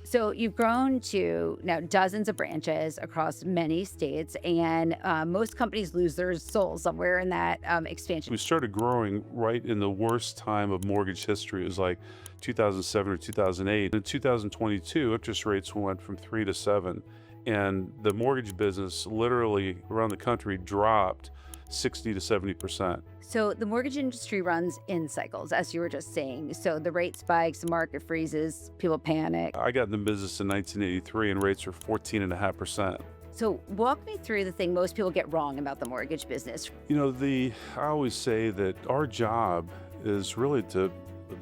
So you've grown to now dozens of branches across many states, and most companies lose their soul somewhere in that expansion. We started growing right in the worst time of mortgage history. It was like 2007 or 2008. In 2022, interest rates went from 3 to 7, and the mortgage business literally around the country dropped 60 to 70%. So the mortgage industry runs in cycles, as you were just saying. So the rate spikes, the market freezes, people panic. I got in the business in 1983 and rates were 14.5%. So walk me through the thing most people get wrong about the mortgage business. I always say that our job is really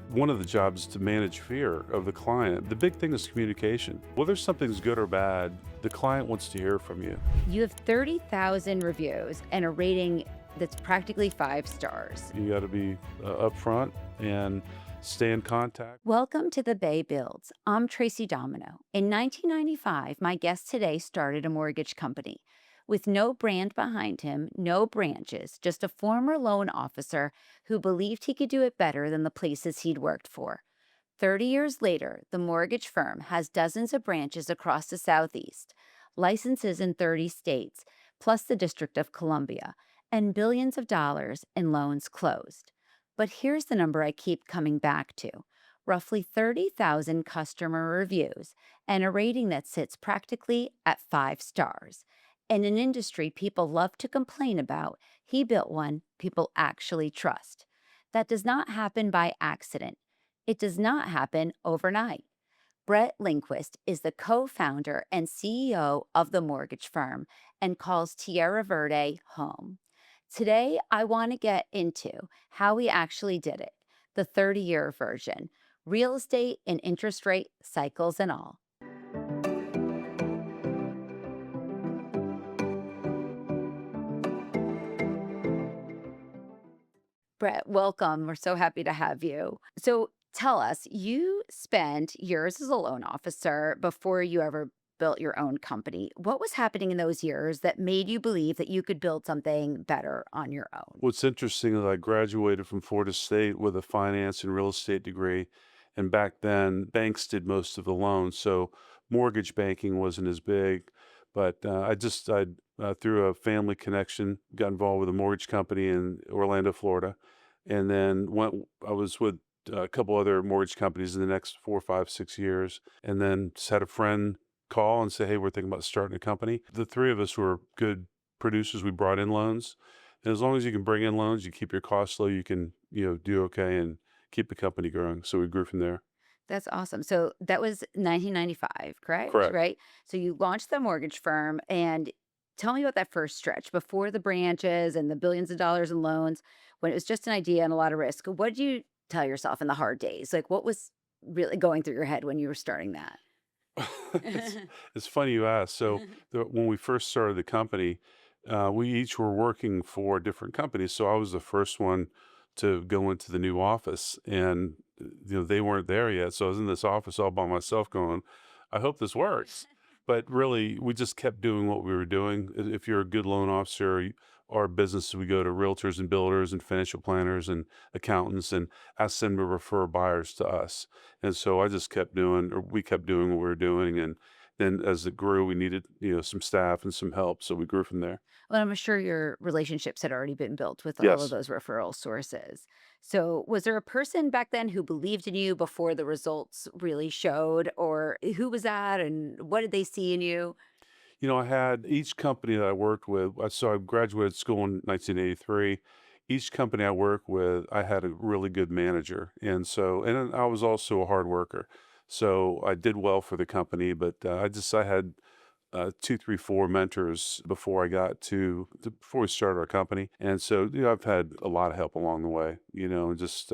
one of the jobs is to manage fear of the client. The big thing is communication. Whether something's good or bad, the client wants to hear from you. You have 30,000 reviews and a rating that's practically 5 stars. You got to be upfront and stay in contact. Welcome to the Bay Builds. I'm Tracie Domino. In 1995, my guest today started a mortgage company. With no brand behind him, no branches, just a former loan officer who believed he could do it better than the places he'd worked for. 30 years later, the mortgage firm has dozens of branches across the Southeast, licenses in 30 states, plus the District of Columbia, and billions of dollars in loans closed. But here's the number I keep coming back to: roughly 30,000 customer reviews and a rating that sits practically at 5 stars. In an industry people love to complain about, he built one people actually trust. That does not happen by accident. It does not happen overnight. Brett Lindquist is the co-founder and CEO of the mortgage firm and calls Tierra Verde home. Today, I want to get into how he actually did it, the 30-year version, real estate and interest rate cycles and all. Brett, welcome. We're so happy to have you. So tell us, you spent years as a loan officer before you ever built your own company. What was happening in those years that made you believe that you could build something better on your own? What's interesting is I graduated from Florida State with a finance and real estate degree. And back then, banks did most of the loans. So mortgage banking wasn't as big. But through a family connection, got involved with a mortgage company in Orlando, Florida. And then I was with a couple other mortgage companies in the next 4, 5, 6 years. And then just had a friend call and say, hey, we're thinking about starting a company. The three of us were good producers. We brought in loans. And as long as you can bring in loans, you keep your costs low, you can, do okay and keep the company growing. So we grew from there. That's awesome. So that was 1995, correct? Correct. Right? So you launched the mortgage firm, and tell me about that first stretch before the branches and the billions of dollars in loans, when it was just an idea and a lot of risk. What did you tell yourself in the hard days? Like, what was really going through your head when you were starting that? it's, it's funny you ask. So when we first started the company, we each were working for different companies. So I was the first one to go into the new office, and they weren't there yet. So I was in this office all by myself, going, "I hope this works." But really, we just kept doing what we were doing. If you're a good loan officer, our business, we go to realtors and builders and financial planners and accountants and ask them to refer buyers to us. And so we kept doing what we were doing. And then as it grew, we needed, some staff and some help. So we grew from there. Well, I'm sure your relationships had already been built with all of Yes. those referral sources. So, was there a person back then who believed in you before the results really showed, or who was that, and what did they see in you? I had each company that I worked with. So I graduated school in 1983. Each company I worked with, I had a really good manager. And I was also a hard worker. So I did well for the company, but I had two, three, four mentors before before we started our company. And so, I've had a lot of help along the way, and just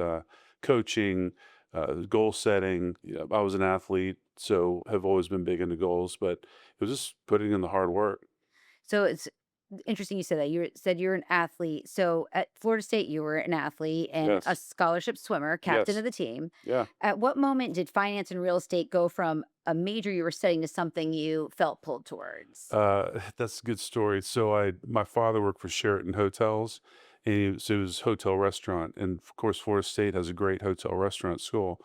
coaching, goal setting. I was an athlete, so have always been big into goals, but it was just putting in the hard work. So it's interesting you said that. You said you're an athlete. So at Florida State, you were an athlete and a Yes. scholarship swimmer, captain Yes. of the team. Yeah. At what moment did finance and real estate go from a major you were studying to something you felt pulled towards? That's a good story. So my father worked for Sheraton Hotels, and so it was hotel restaurant. And of course, Florida State has a great hotel restaurant school.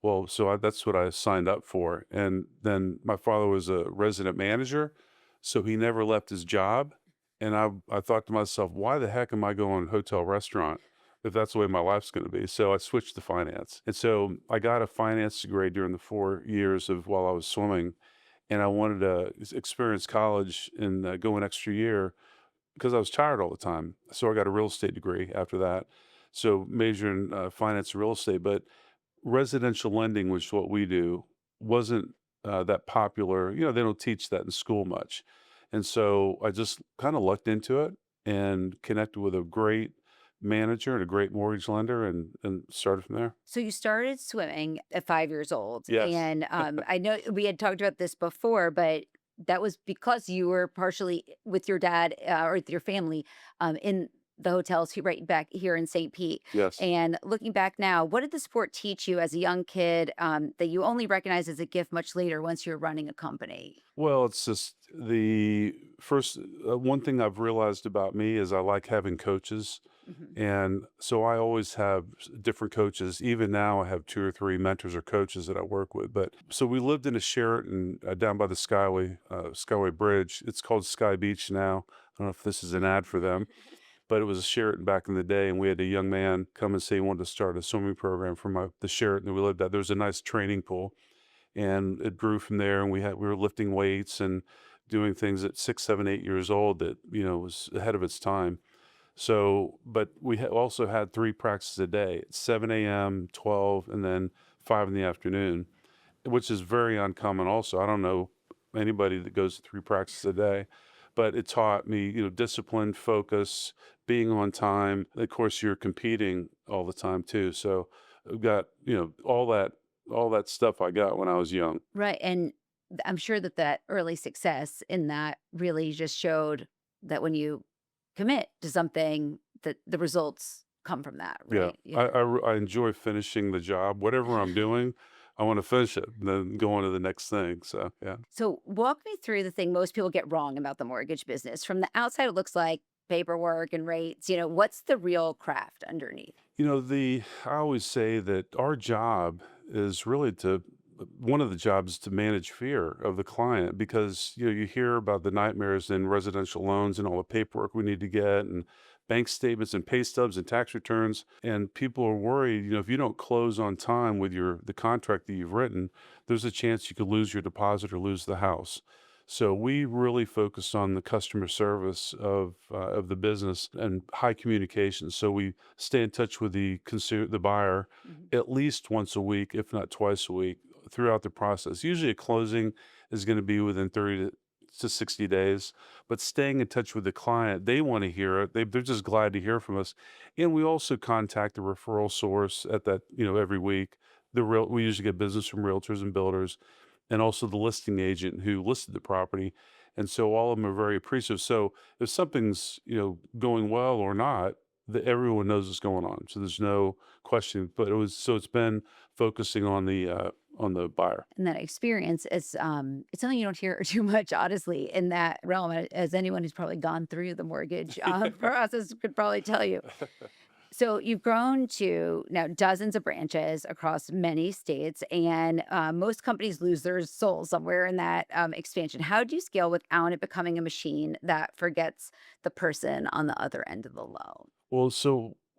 Well, that's what I signed up for. And then my father was a resident manager, so he never left his job. And I thought to myself, why the heck am I going hotel restaurant if that's the way my life's going to be? So I switched to finance. And so I got a finance degree during the 4 years of while I was swimming. And I wanted to experience college and go an extra year because I was tired all the time. So I got a real estate degree after that. So major in finance and real estate, but residential lending, which is what we do, wasn't that popular. They don't teach that in school much. And so I just kind of lucked into it and connected with a great manager and a great mortgage lender and started from there. So you started swimming at 5 years old, Yes. and I know we had talked about this before, but that was because you were partially with your dad or with your family in the hotels right back here in St. Pete. Yes. And looking back now, what did the sport teach you as a young kid that you only recognize as a gift much later once you're running a company? Well, it's just the first one thing I've realized about me is I like having coaches. Mhm. And so I always have different coaches. Even now, I have two or three mentors or coaches that I work with. But so we lived in a Sheraton down by the Skyway Bridge. It's called Sky Beach now. I don't know if this is an ad for them, but it was a Sheraton back in the day. And we had a young man come and say he wanted to start a swimming program for the Sheraton that we lived at. There was a nice training pool, and it grew from there. And we were lifting weights and doing things at 6, 7, 8 years old that was ahead of its time. So, but we also had 3 practices a day, 7 a.m., 12, and then 5 in the afternoon, which is very uncommon also. I don't know anybody that goes to 3 practices a day, but it taught me, discipline, focus, being on time. Of course, you're competing all the time too. So I've got, all that stuff I got when I was young. Right. And I'm sure that that early success in that really just showed that when you commit to something, that the results come from that, Yeah. right? Yeah. I enjoy finishing the job. Whatever I'm doing, I want to finish it and then go on to the next thing. So, yeah. So walk me through the thing most people get wrong about the mortgage business. From the outside, it looks like paperwork and rates. What's the real craft underneath? I always say that our job is really one of the jobs is to manage fear of the client because you hear about the nightmares in residential loans and all the paperwork we need to get and bank statements and pay stubs and tax returns, and people are worried, if you don't close on time with the contract that you've written, there's a chance you could lose your deposit or lose the house. So we really focus on the customer service of the business and high communication. So we stay in touch with the buyer Mhm. at least once a week, if not twice a week, throughout the process. Usually, a closing is going to be within 30 to 60 days, but staying in touch with the client, they want to hear it. They're just glad to hear from us. And we also contact the referral source at that, every week. We usually get business from realtors and builders and also the listing agent who listed the property. And so all of them are very appreciative. So if something's, going well or not, everyone knows what's going on. So there's no question. But it's been focusing on the buyer. And that experience is it's something you don't hear too much, honestly, in that realm. As anyone who's probably gone through the mortgage process could probably tell you. So you've grown to now dozens of branches across many states, and most companies lose their soul somewhere in that expansion. How do you scale without it becoming a machine that forgets the person on the other end of the loan? Well,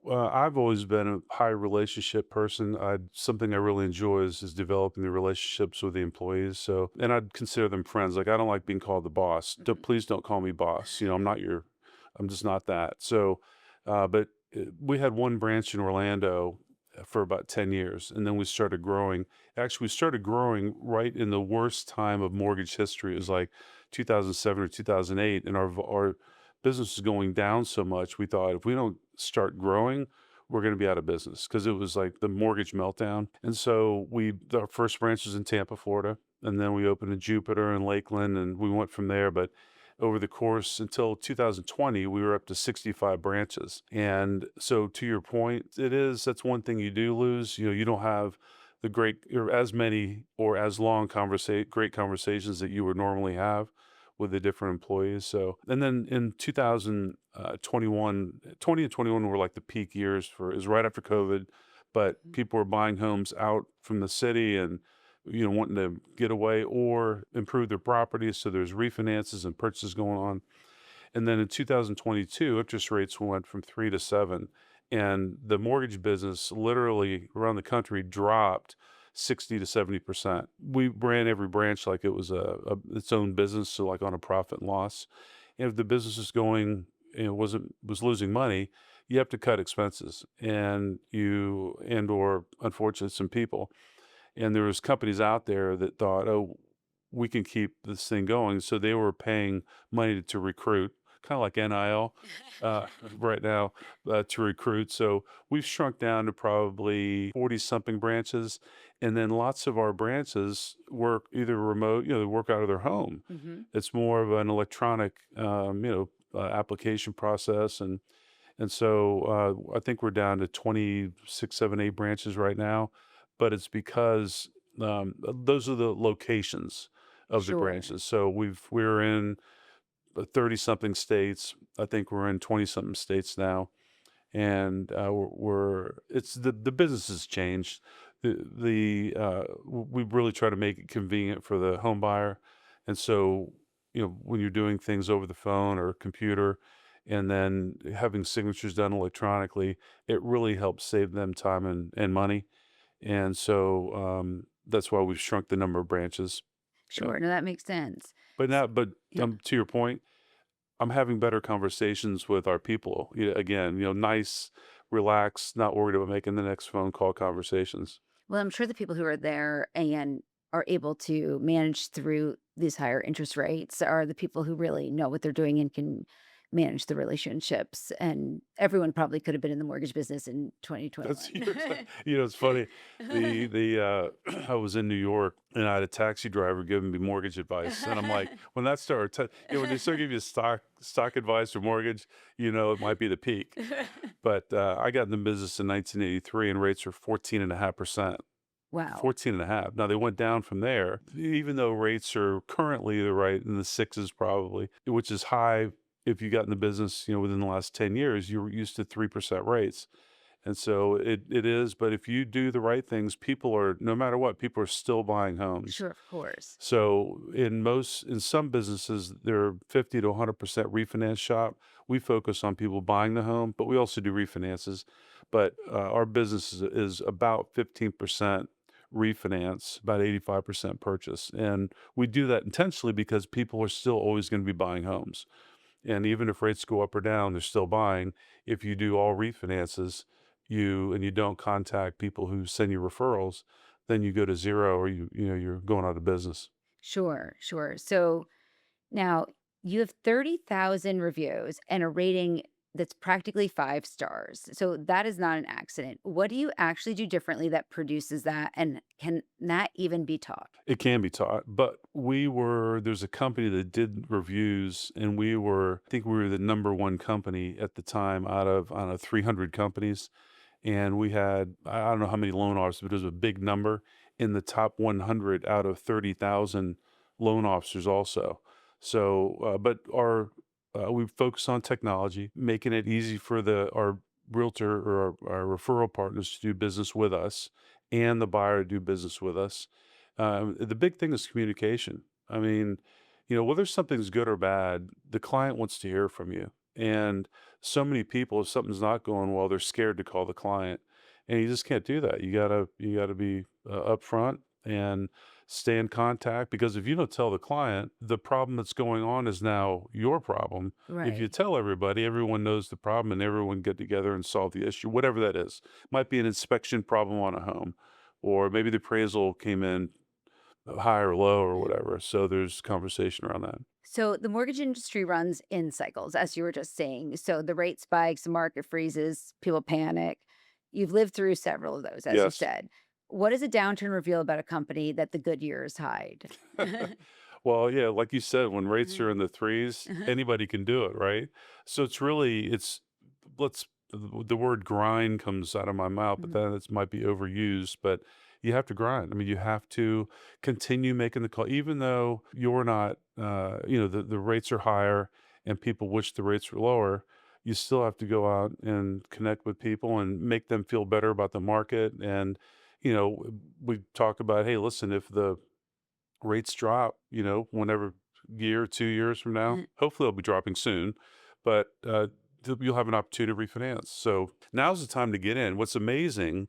I've always been a high relationship person. Something I really enjoy is developing the relationships with the employees. So, and I'd consider them friends. Like I don't like being called the boss. Mhm. Please don't call me boss. I'm just not that. So, but we had one branch in Orlando for about 10 years, and then we started growing. Actually, we started growing right in the worst time of mortgage history. It was like 2007 or 2008, and our business was going down so much. We thought if we don't start growing, we're going to be out of business because it was like the mortgage meltdown. And so our first branch was in Tampa, Florida, and then we opened in Jupiter and Lakeland, and we went from there. But over the course until 2020, we were up to 65 branches. And so to your point, that's one thing you do lose. You don't have the great or as many or as long great conversations that you would normally have with the different employees. So, and then in 2021, 20 and 21 were like the peak years is right after COVID. but Mhm. people were buying homes out from the city and wanting to get away or improve their properties. So there's refinances and purchases going on. And then in 2022, interest rates went from 3 to 7, and the mortgage business literally around the country dropped 60 to 70%. We ran every branch like it was a its own business, so like on a profit and loss. And if the business is going, was losing money, you have to cut expenses, or unfortunately some people. And there was companies out there that thought, oh, we can keep this thing going. So they were paying money to recruit, kind of like NIL right now, to recruit. So we've shrunk down to probably 40 something branches. And then lots of our branches work either remote, they work out of their home. Mhm. It's more of an electronic, application process. And so I think we're down to 26, 7, 8 branches right now, but it's because those are the locations of the Sure. branches. So we're in 30 something states. I think we're in 20 something states now, and it's the business has changed. We really try to make it convenient for the home buyer, and so when you're doing things over the phone or computer, and then having signatures done electronically, it really helps save them time and money. And so that's why we've shrunk the number of branches. Uh, Sure. No, that makes sense. but S now, but Yeah. to your point, I'm having better conversations with our people. Again, nice, relaxed, not worried about making the next phone call conversations. Well, I'm sure the people who are there and are able to manage through these higher interest rates are the people who really know what they're doing and can manage the relationships. And everyone probably could have been in the mortgage business in That's 2021. it's funny. I was in New York and I had a taxi driver giving me mortgage advice, and I'm like, when that started, when they start giving you stock advice or mortgage, it might be the peak. But I got in the business in 1983, and rates were 14.5%. Wow. 14 and a half. Now they went down from there, even though rates are currently they're right in the sixes probably, which is high. If you got in the business, within the last 10 years, you were used to 3% rates. And so it is, but if you do the right things, no matter what, people are still buying homes. Sure, of course. So in some businesses, they're 50 to 100% refinance shop. We focus on people buying the home, but we also do refinances. But our business is about 15% refinance, about 85% purchase. And we do that intentionally because people are still always going to be buying homes. And even if rates go up or down, they're still buying. If you do all refinances, you don't contact people who send you referrals, then you go to zero, or you're going out of business. Sure, sure. So now you have 30,000 reviews and a rating that's practically 5 stars. So that is not an accident. What do you actually do differently that produces that? And can that even be taught? It can be taught, but there's a company that did reviews, and I think we were the number one company at the time out of, I don't know, 300 companies. And we had, I don't know how many loan officers, but it was a big number in the top 100 out of 30,000 loan officers also. So, we focus on technology, making it easy for our realtor or our referral partners to do business with us and the buyer to do business with us. The big thing is communication. I mean, whether something's good or bad, the client wants to hear from you. And so many people, if something's not going well, they're scared to call the client, and you just can't do that. You gotta be upfront and stay in contact, because if you don't tell the client, the problem that's going on is now your problem. If you Right. tell everybody, everyone knows the problem, and everyone get together and solve the issue, whatever that is. Might be an inspection problem on a home, or maybe the appraisal came in high or low or whatever. So there's conversation around that. So the mortgage industry runs in cycles, as you were just saying. So the rate spikes, the market freezes, people panic. You've lived through several of those, as you Yes. said. What does a downturn reveal about a company that the good years hide? Well, yeah, like you said, when rates are in the threes, anybody can do it, right? So let's, the word grind comes out of my mouth, but then it might be overused, but you have to grind. I mean, you have to continue making the call, even though you're not, the rates are higher and people wish the rates were lower. you still have to go out and connect with people and make them feel better about the market. And, we talk about, hey, listen, if the rates drop, whenever year, 2 years from now, Mhm. hopefully they'll be dropping soon, but you'll have an opportunity to refinance. So now's the time to get in. What's amazing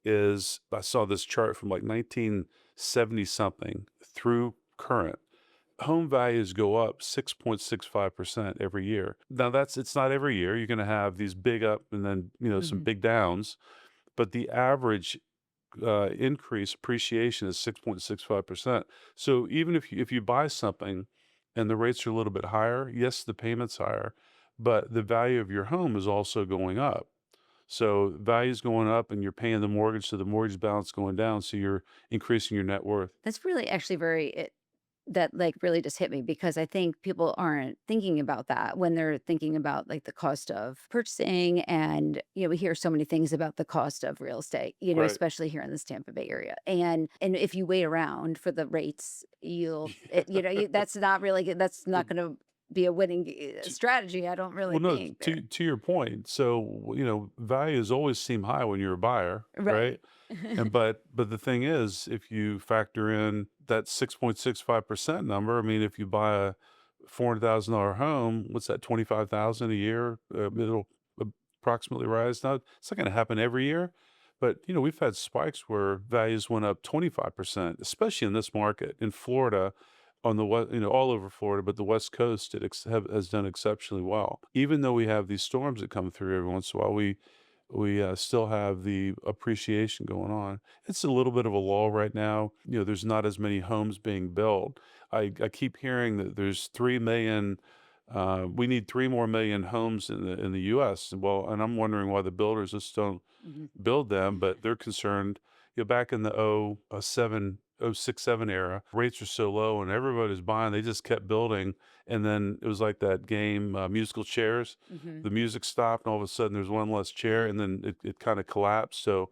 is I saw this chart from like 1970 something through current. Home values go up 6.65% every year. Now it's not every year. You're going to have these big up and then, some Mhm. big downs, but the average increase appreciation is 6.65%. So even if you buy something and the rates are a little bit higher, yes, the payment's higher, but the value of your home is also going up. So value's going up and you're paying the mortgage, so the mortgage balance going down, so you're increasing your net worth. That's really actually that, like, really just hit me because I think people aren't thinking about that when they're thinking about, like, the cost of purchasing and, we hear so many things about the cost of real estate, Right. especially here in this Tampa Bay area, and if you wait around for the rates, that's not really good that's not Well, gonna be a winning, strategy, I don't really Well, no, think there. to your point. So, values always seem high when you're a buyer, right? Right. And but the thing is, if you factor in that 6.65% number, I mean, if you buy a $400,000 home, what's that, 25,000 a year? It'll approximately rise. Now, it's not going to happen every year, but we've had spikes where values went up 25%, especially in this market in Florida on the west, all over Florida, but the West Coast has done exceptionally well. Even though we have these storms that come through every once in a while, we still have the appreciation going on. It's a little bit of a lull right now. There's not as many homes being built. I keep hearing that there's 3 million. We need 3 more million homes in the U.S. Well, and I'm wondering why the builders just don't Mhm. build them, but they're concerned. Back in the 07 era, rates were so low and everybody's buying, they just kept building. And then it was like that game, musical chairs. Mhm. The music stopped, and all of a sudden there's one less chair, and then it kind of collapsed. So,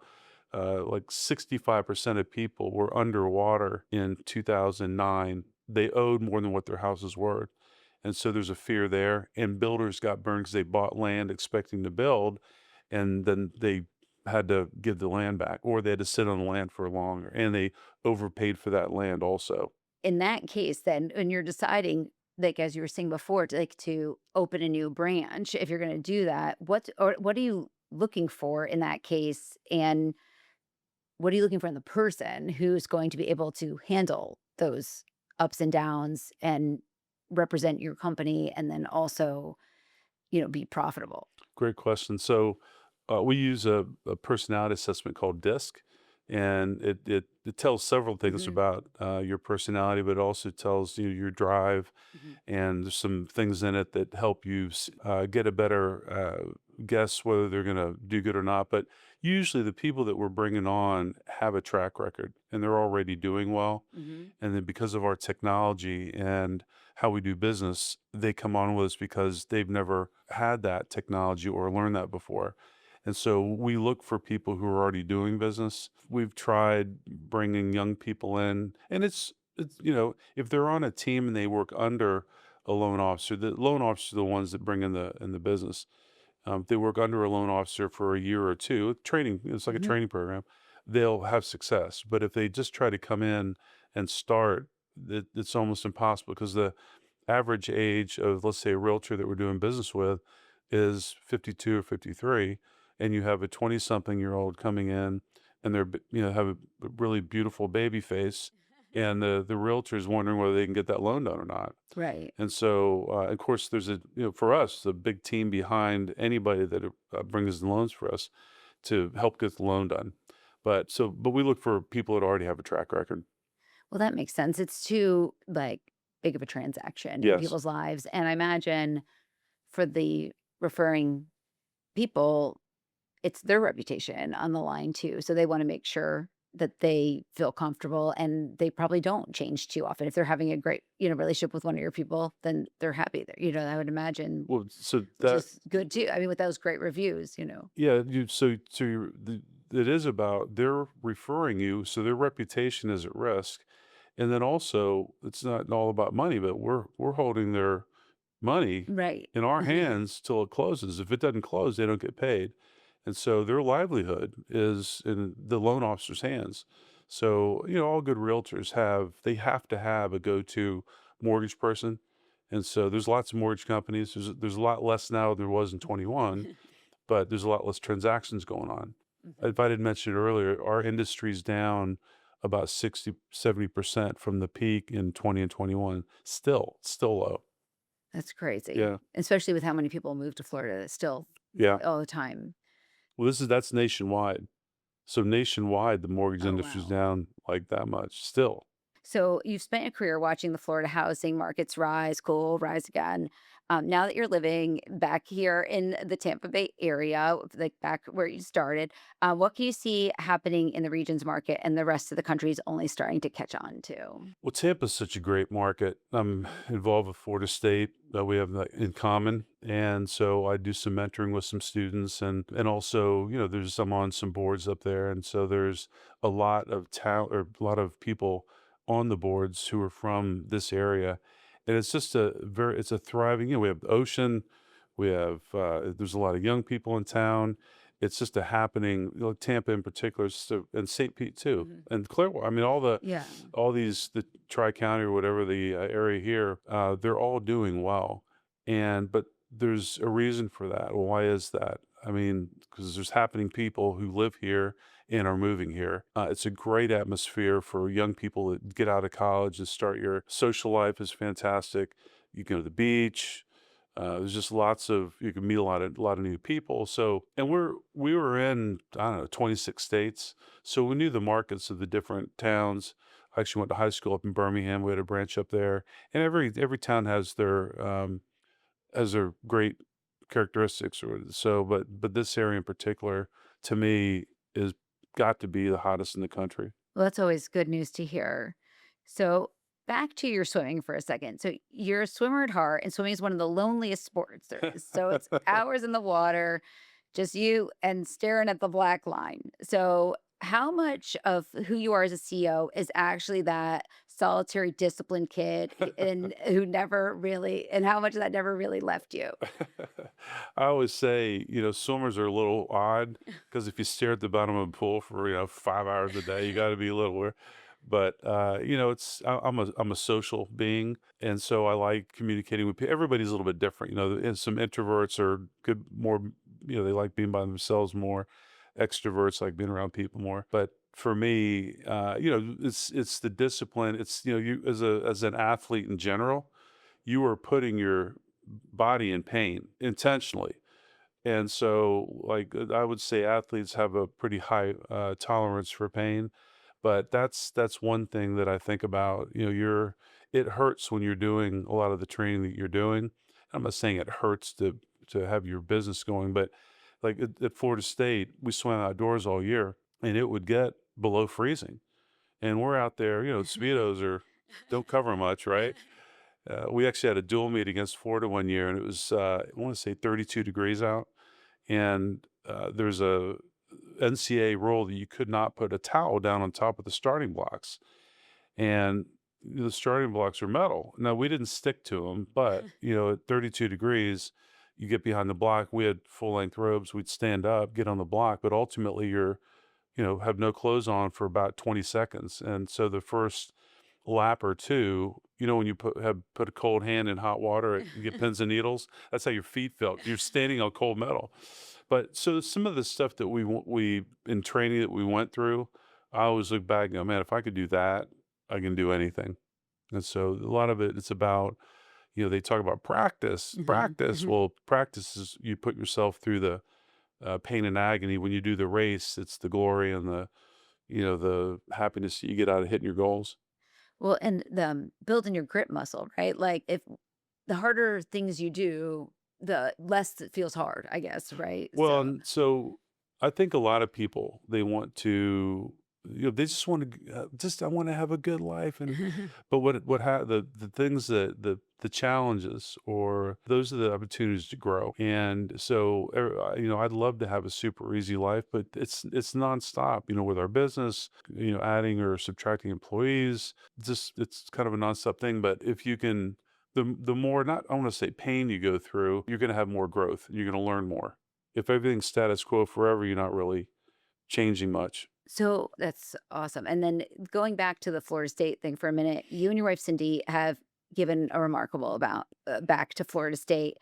like 65% of people were underwater in 2009. They owed more than what their houses were. And so there's a fear there. And builders got burned because they bought land expecting to build, and then they had to give the land back, or they had to sit on the land for longer, and they overpaid for that land also. In that case, then, when you're deciding, like, as you were saying before, to open a new branch, if you're gonna do that, what are you looking for in that case? And what are you looking for in the person who's going to be able to handle those ups and downs and represent your company and then also, be profitable? Great question. So, we use a personality assessment called DISC, and it tells several things Mhm. about your personality, but it also tells you your drive, Mhm. and there's some things in it that help you get a better guess whether they're going to do good or not. But usually, the people that we're bringing on have a track record, and they're already doing well. Mhm. And then because of our technology and how we do business, they come on with us because they've never had that technology or learned that before. And so we look for people who are already doing business. We've tried bringing young people in, and it's if they're on a team and they work under a loan officer, the loan officer are the ones that bring in the business. If they work under a loan officer for a year or two, training, it's like a Mhm. training program, they'll have success. But if they just try to come in and start, it's almost impossible because the average age of, let's say, a realtor that we're doing business with is 52 or 53, and you have a 20-something-year-old coming in, and have a really beautiful baby face, and the realtor is wondering whether they can get that loan done or not. Right. And so, of course, there's for us, a big team behind anybody that brings in loans for us to help get the loan done. But we look for people that already have a track record. Well, that makes sense. It's too, like, big of a transaction in Yes. people's lives, and I imagine for the referring people, it's their reputation on the line too, so they wanna make sure that they feel comfortable, and they probably don't change too often. If they're having a great, relationship with one of your people, then they're happy there, I would imagine, Well, so which that is good too. I mean, with those great reviews. yeah, it is about they're referring you, so their reputation is at risk, and then also it's not all about money, but we're holding their money Right. in our hands till it closes. If it doesn't close, they don't get paid. And so their livelihood is in the loan officer's hands. So, all good realtors they have to have a go-to mortgage person. And so there's lots of mortgage companies. There's a lot less now than there was in 21, but there's a lot less transactions going on. Mhm. If I didn't mention it earlier, our industry's down about 60-70% from the peak in 20 and 21. Still low. That's crazy, Yeah. especially with how many people move to Florida still Yeah. all the time. Well, that's nationwide. So nationwide, the mortgage Oh, industry's wow. down like that much still. So you've spent your career watching the Florida housing markets rise, cool, rise again. Now that you're living back here in the Tampa Bay area, like back where you started, what can you see happening in the region's market and the rest of the country is only starting to catch on to? Well, Tampa's such a great market. I'm involved with Florida State that we have that in common, and so I do some mentoring with some students, and also, I'm on some boards up there, and so there's a lot of talent or a lot of people on the boards who are from this area, and it's just it's a thriving. We have the ocean, we have there's a lot of young people in town. It's just a happening. Tampa in particular, and St. Pete too, Mhm. and Clearwater. I mean, Yeah. all these the tri-county or whatever the area here, they're all doing well, but there's a reason for that. Well, why is that? I mean, because there's happening people who live here and are moving here. It's a great atmosphere for young people that get out of college and start your social life is fantastic. You go to the beach. There's just lots of you can meet a lot of new people. So, and we were in I don't know 26 states, so we knew the markets of the different towns. I actually went to high school up in Birmingham. We had a branch up there, and every town has their great characteristics. Or so, but this area in particular, to me, is got to be the hottest in the country. Well, that's always good news to hear. So, back to your swimming for a second. So, you're a swimmer at heart, and swimming is one of the loneliest sports there is. So, it's hours in the water, just you and staring at the black line. So, how much of who you are as a CEO is actually that solitary disciplined kid and who never really, and how much of that never really left you? I always say, swimmers are a little odd because if you stare at the bottom of a pool for, 5 hours a day, you got to be a little aware. But I'm a social being, and so I like communicating with people. Everybody's a little bit different, and some introverts are good, more, they like being by themselves more. Extroverts like being around people more. But for me, it's the discipline. It's you as an athlete in general, you are putting your body in pain intentionally. And so, like, I would say athletes have a pretty high tolerance for pain, but that's one thing that I think about. It hurts when you're doing a lot of the training that you're doing. I'm not saying it hurts to have your business going, but like at Florida State, we swam outdoors all year, and it would get below freezing, and we're out there. Speedos are don't cover much, right? We actually had a dual meet against Florida one year, and it was I want to say 32 degrees out, and there's a NCAA rule that you could not put a towel down on top of the starting blocks, and the starting blocks are metal. Now we didn't stick to them, but at 32 degrees, you get behind the block. We had full length robes. We'd stand up, get on the block, but ultimately you're have no clothes on for about 20 seconds, and so the first lap or 2, when you put a cold hand in hot water, you get pins and needles? That's how your feet felt. You're standing on cold metal. But so some of the stuff that we in training that we went through, I always look back and go, "Man, if I could do that, I can do anything." And so a lot of it's about, they talk about practice, Mhm, practice. mhm. Well, practice is you put yourself through the, pain and agony. When you do the race, it's the glory and the happiness that you get out of hitting your goals. Well, and building your grip muscle, right? Like, if the harder things you do, the less it feels hard, I guess, right? Well, So, and so I think a lot of people they want to, they just want to just I want to have a good life, and but the things that the challenges or those are the opportunities to grow. And so I'd love to have a super easy life, but it's nonstop. With our business, adding or subtracting employees, just it's kind of a nonstop thing. But if you can the more, not, I want to say pain you go through, you're going to have more growth. You're going to learn more. If everything's status quo forever, you're not really changing much. So that's awesome. And then going back to the Florida State thing for a minute, you and your wife Cindy have given a remarkable about back to Florida State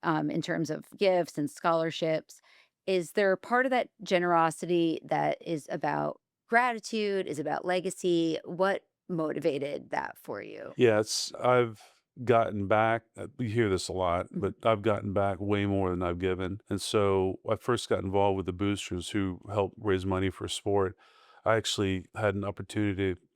in terms of gifts and scholarships. Is there part of that generosity that is about gratitude? Is about legacy? What motivated that for you? Yeah, I've gotten back, you hear this a lot, Mhm. but I've gotten back way more than I've given. And so I first got involved with the boosters who help raise money for sport. I actually had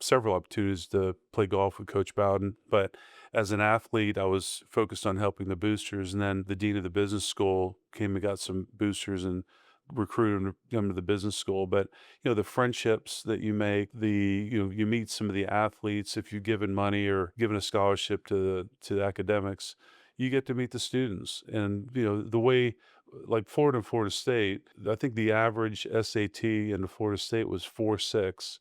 several opportunities to play golf with Coach Bowden, but as an athlete, I was focused on helping the boosters. And then the dean of the business school came and got some boosters and recruited them to come to the business school. But the friendships that you make, you meet some of the athletes. If you've given money or given a scholarship to the academics, you get to meet the students. And the way, like Florida State, I think the average SAT in the Florida State was 4.6,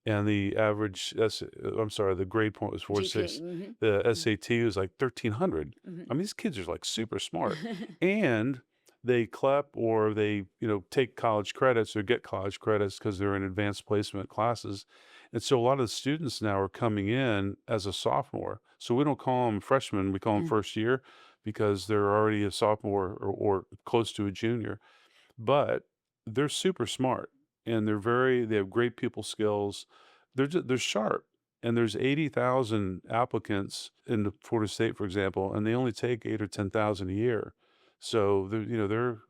and the average I'm sorry, the grade point was GPA. 4.6. The Mhm. SAT was like 1,300. Mhm. I mean, these kids are like super smart, and they CLEP, or they take college credits or get college credits because they're in advanced placement classes. And so a lot of the students now are coming in as a sophomore. So we don't call them freshmen, we call them first year, because they're already a sophomore, or close to a junior. But they're super smart, and they have great people skills. They're sharp. And there's 80,000 applicants in the Florida State, for example, and they only take 8 or 10,000 a year. So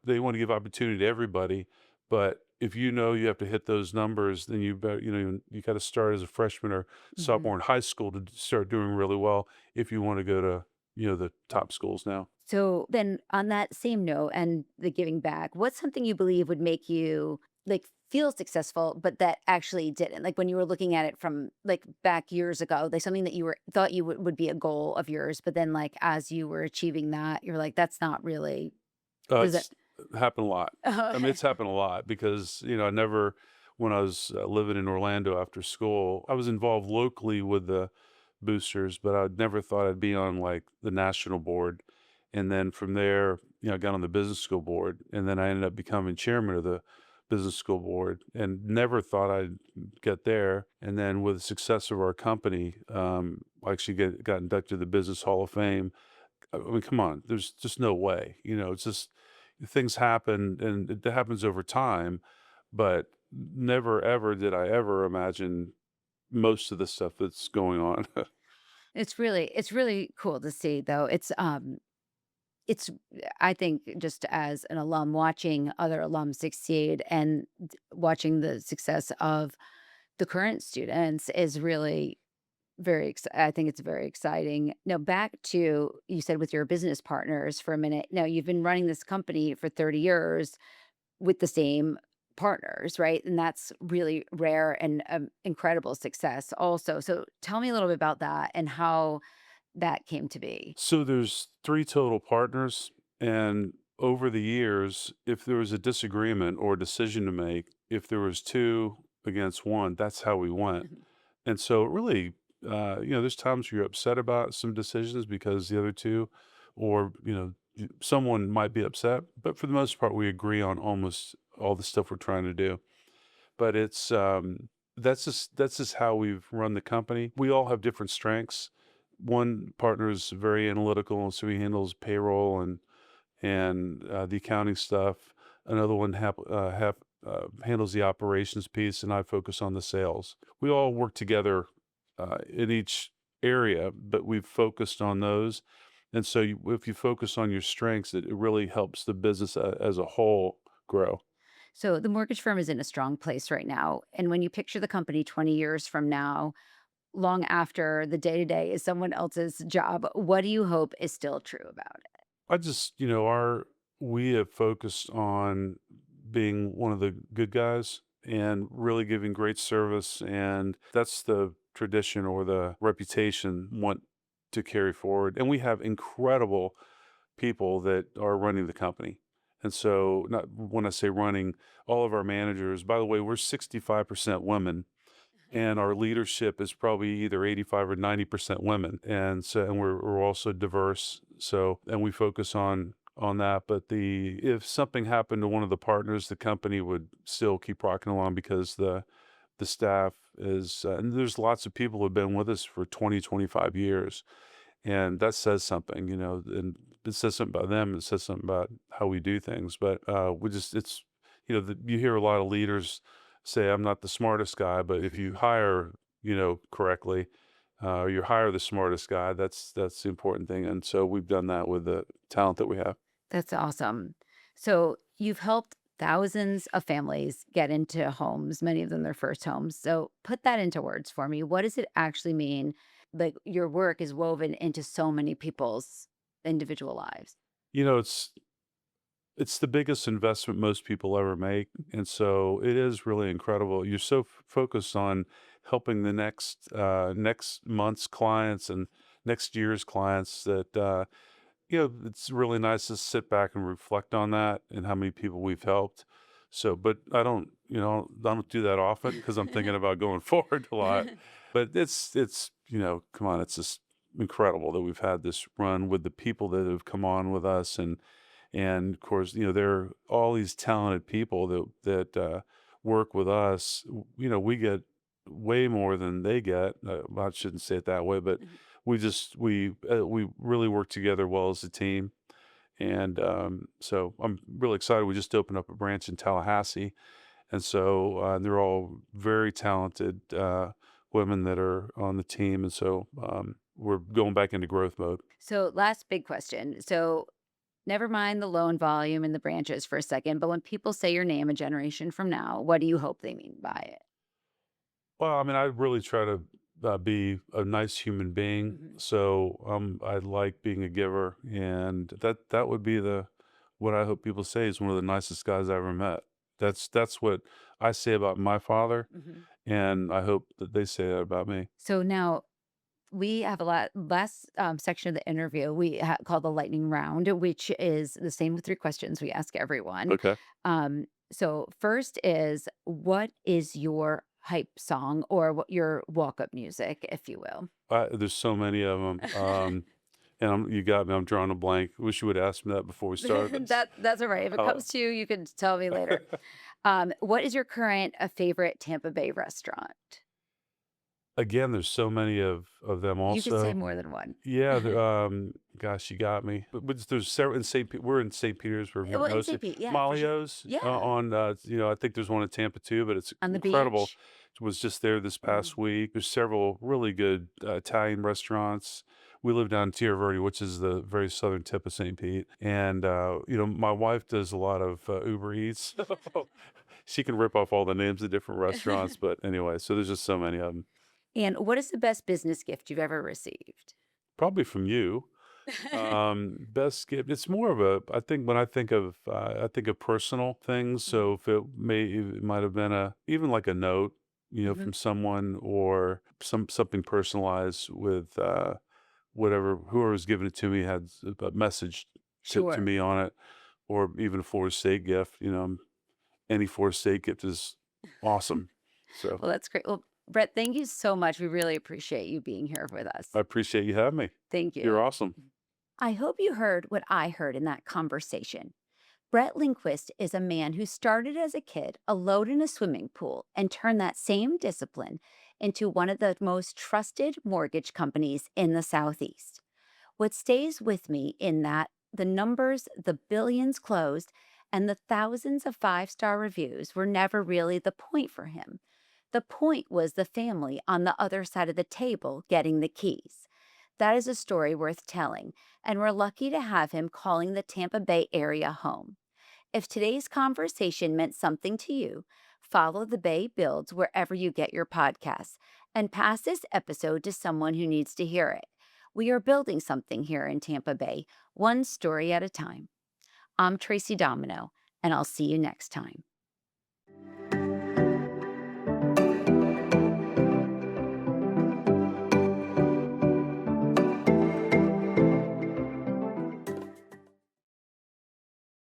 they want to give opportunity to everybody. But if you have to hit those numbers, then you got to start as a freshman or Mhm. sophomore in high school to start doing really well if you want to go to the top schools now. So then on that same note and the giving back, what's something you believe would make you like feel successful, but that actually didn't? Like when you were looking at it from like back years ago, like something that you were thought you would be a goal of yours, but then like as you were achieving that, you're like, that's not really was it? It's happened a lot. Oh, I mean, okay. it's happened a lot because, I never, when I was living in Orlando after school, I was involved locally with the boosters, but I never thought I'd be on like the national board. And then from there, I got on the business school board, and then I ended up becoming chairman of the business school board, and never thought I'd get there. And then with the success of our company, I actually got inducted to the Business Hall of Fame. I mean, come on, there's just no way. It's just things happen, and it happens over time, but never ever did I ever imagine most of the stuff that's going on. It's really cool to see though. It's I think just as an alum watching other alums succeed and watching the success of the current students is really I think it's very exciting. Now back to you said with your business partners for a minute. Now you've been running this company for 30 years with the same partners, right? And that's really rare and incredible success also. So tell me a little bit about that and how that came to be. So there's three total partners, and over the years, if there was a disagreement or a decision to make, if there was two against one, that's how we went. Mhm. And so really, there's times where you're upset about some decisions because the other two, or, someone might be upset, but for the most part, we agree on almost all the stuff we're trying to do. But that's just how we've run the company. We all have different strengths. One partner is very analytical, and so he handles payroll and the accounting stuff. Another one handles the operations piece, and I focus on the sales. We all work together in each area, but we've focused on those. And so if you focus on your strengths, it really helps the business as a whole grow. So the mortgage firm is in a strong place right now. And when you picture the company 20 years from now, long after the day to day is someone else's job, what do you hope is still true about it? I just, we have focused on being one of the good guys and really giving great service. And that's the tradition or the reputation we want to carry forward. And we have incredible people that are running the company. And so, not when I say running, all of our managers, by the way, we're 65% women. and our leadership is probably either 85 or 90% women. And so, and we're also diverse. So, and we focus on that. But if something happened to one of the partners, the company would still keep rocking along because the staff is, and there's lots of people who have been with us for 20, 25 years. And that says something, and it says something about them. It says something about how we do things. But it's, you hear a lot of leaders say, I'm not the smartest guy, but if you hire, correctly, you hire the smartest guy, that's the important thing. And so we've done that with the talent that we have. That's awesome. So you've helped thousands of families get into homes, many of them their first homes. So put that into words for me. What does it actually mean? Like your work is woven into so many people's individual lives. You know, it's the biggest investment most people ever make, and so it is really incredible. You're so focused on helping the next month's clients and next year's clients that it's really nice to sit back and reflect on that and how many people we've helped. So, but I don't do that often because I'm thinking about going forward a lot. But it's come on, it's just incredible that we've had this run with the people that have come on with us, and of course, there are all these talented people that work with us. We get way more than they get. Well, I shouldn't say it that way, but Mhm. we really work together well as a team. And so I'm really excited. We just opened up a branch in Tallahassee, and so they're all very talented women that are on the team, and so we're going back into growth mode. So last big question. So never mind the loan volume and the branches for a second, but when people say your name a generation from now, what do you hope they mean by it? Well, I mean, I really try to be a nice human being. Mhm. So I like being a giver, and that would be the what I hope people say is one of the nicest guys I ever met. That's what I say about my father, Mhm. and I hope that they say that about me. So now we have a lot last section of the interview called the lightning round, which is the same with 3 questions we ask everyone. Okay. So first is what is your hype song or what your walk-up music, if you will? There's so many of them, and you got me. I'm drawing a blank. Wish you would ask me that before we started this. That's all right. If it Uh, comes to you, you can tell me later. What is your current favorite Tampa Bay restaurant? Again, there's so many of them You could say also. more than one. Yeah, gosh, you got me. But there's several in we're in St. Petersburg Well, in most St. Pete, yeah, for sure. Malio's, Yeah, I think there's one in Tampa too, but it's on the incredible. beach. Was just there this Mhm. past week. There's several really good Italian restaurants. We live down in Tierra Verde, which is the very southern tip of St. Pete, and my wife does a lot of Uber Eats. She can rip off all the names of different restaurants, but anyway, so there's just so many of them. And what is the best business gift you've ever received? Probably from you. Best gift. It's more of a. I think when I think of personal things. Mhm, So if it might have been even like a note, mhm. from someone or something personalized with whatever whoever was giving it to me had a message to Sure. me on it, or even a Forest State gift. Any Forest State gift is awesome. So Well, that's great. Well, Brett, thank you so much. We really appreciate you being here with I us. appreciate you having me. Thank You're you. awesome. I hope you heard what I heard in that conversation. Brett Lindquist is a man who started as a kid alone in a swimming pool and turned that same discipline into one of the most trusted mortgage companies in the Southeast. What stays with me in that the numbers, the billions closed, and the thousands of 5-star reviews were never really the point for him. The point was the family on the other side of the table getting the keys. That is a story worth telling, and we're lucky to have him calling the Tampa Bay area home. If today's conversation meant something to you, follow the Bay Builds wherever you get your podcasts and pass this episode to someone who needs to hear it. We are building something here in Tampa Bay, one story at a time. I'm Tracie Domino, and I'll see you next time.